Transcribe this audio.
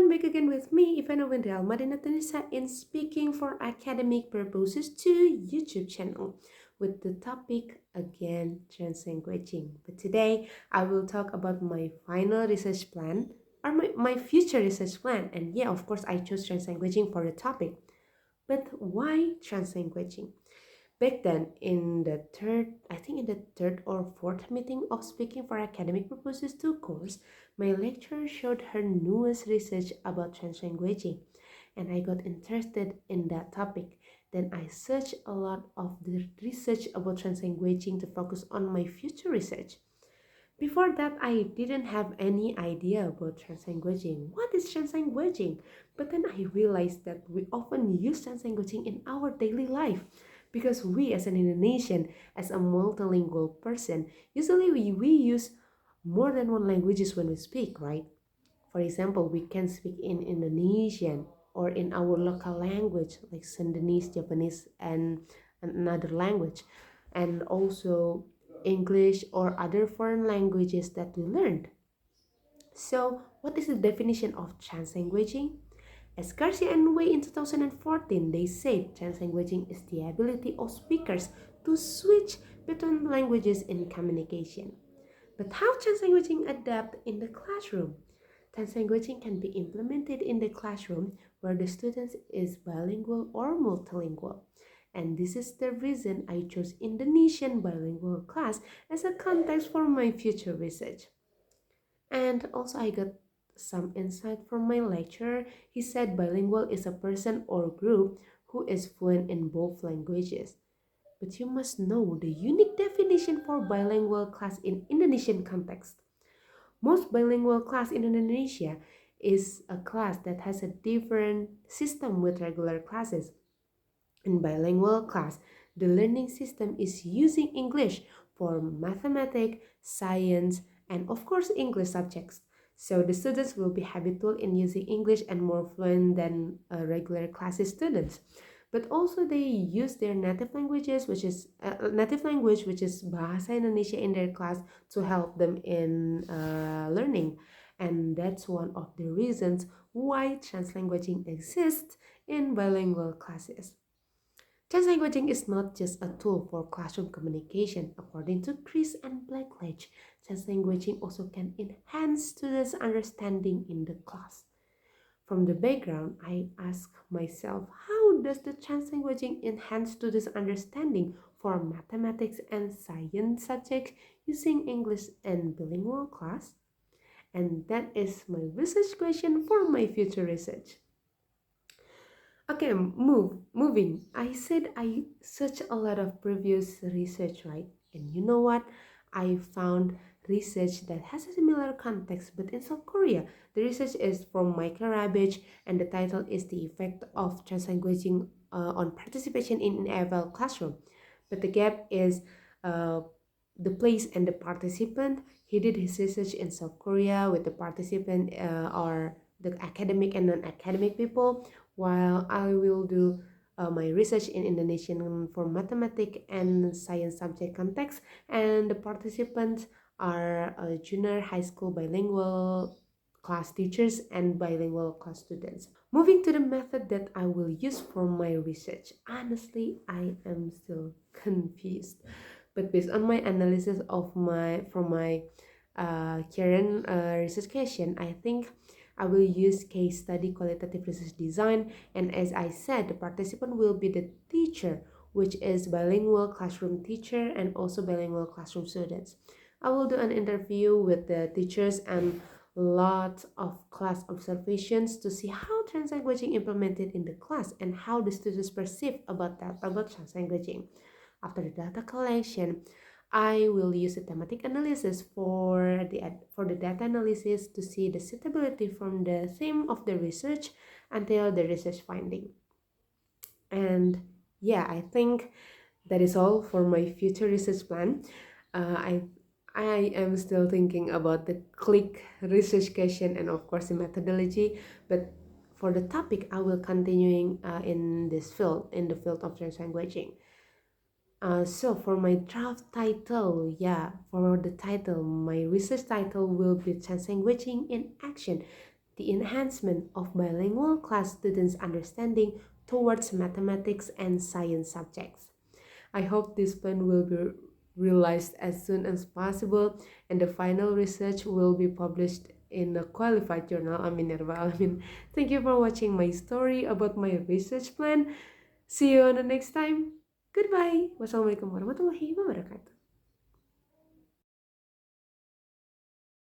back again with me, Ivena Madinah, Tunnisa in Speaking for Academic Purposes to YouTube channel with the topic again translanguaging. But today I will talk about my final research plan or my future research plan. And yeah, of course, I chose translanguaging for the topic. But why translanguaging? Back then, in the third or fourth meeting of Speaking for Academic Purposes 2 course, my lecturer showed her newest research about translanguaging, and I got interested in that topic. Then I searched a lot of the research about translanguaging to focus on my future research. Before that, I didn't have any idea about translanguaging. What is translanguaging? But then I realized that we often use translanguaging in our daily life because we, as an Indonesian, as a multilingual person, usually we use more than one languages when we speak, right? For example, we can speak in Indonesian or in our local language like Sundanese, Japanese, and another language, and also English or other foreign languages that we learned. So, what is the definition of translanguaging? As Garcia and Wei in 2014, they said translanguaging is the ability of speakers to switch between languages in communication. But how translanguaging adapt in the classroom? Translanguaging can be implemented in the classroom where the student is bilingual or multilingual. And this is the reason I chose Indonesian bilingual class as a context for my future research. And also I got some insight from my lecturer. He said bilingual is a person or group who is fluent in both languages. But you must know the unique definition for bilingual class in Indonesian context. Most bilingual class in Indonesia is a class that has a different system with regular classes. In bilingual class, the learning system is using English for mathematics, science, and of course English subjects. So the students will be habitual in using English and more fluent than regular classes students. But also they use their native languages, which is native language, which is Bahasa Indonesia in their class to help them in learning. And that's one of the reasons why translanguaging exists in bilingual classes. Translanguaging is not just a tool for classroom communication. According to Chris and Blackledge, translanguaging also can enhance students' understanding in the class. From the background, I ask myself, how does the translanguaging enhance students' understanding for mathematics and science subjects using English and bilingual class? And that is my research question for my future research. Okay, moving. I said I searched a lot of previous research, right? And you know what? I found research that has a similar context, but in South Korea. The research is from Michael Rabbage, and the title is The Effect of Translanguaging on Participation in an EFL Classroom. But the gap is uh, the place and the participant. He did his research in South Korea with the participant or the academic and non-academic people, while I will do my research in Indonesian for mathematics and science subject context, and the participants are junior high school bilingual class teachers and bilingual class students. Moving to the method that I will use for my research. Honestly, I am still confused. But based on my analysis of my current research question, I think I will use case study qualitative research design, and as I said, the participant will be the teacher, which is bilingual classroom teacher and also bilingual classroom students. I will do an interview with the teachers and lots of class observations to see how translanguaging implemented in the class and how the students perceive about translanguaging. After the data collection, I will use a thematic analysis for the data analysis to see the suitability from the theme of the research until the research finding. And yeah, I think that is all for my future research plan. Uh, I I am still thinking about the click research question and of course the methodology, but for the topic I will continuing in this field, in the field of translanguaging. So for my draft title, yeah, for the title, my research title will be Translanguaging in Action, the enhancement of bilingual class students' understanding towards mathematics and science subjects. I hope this plan will be realized as soon as possible and the final research will be published in a qualified journal. Amin ya rabbal alamin. Thank you for watching my story about my research plan. See you on the next time. Goodbye. Wassalamualaikum warahmatullahi wabarakatuh.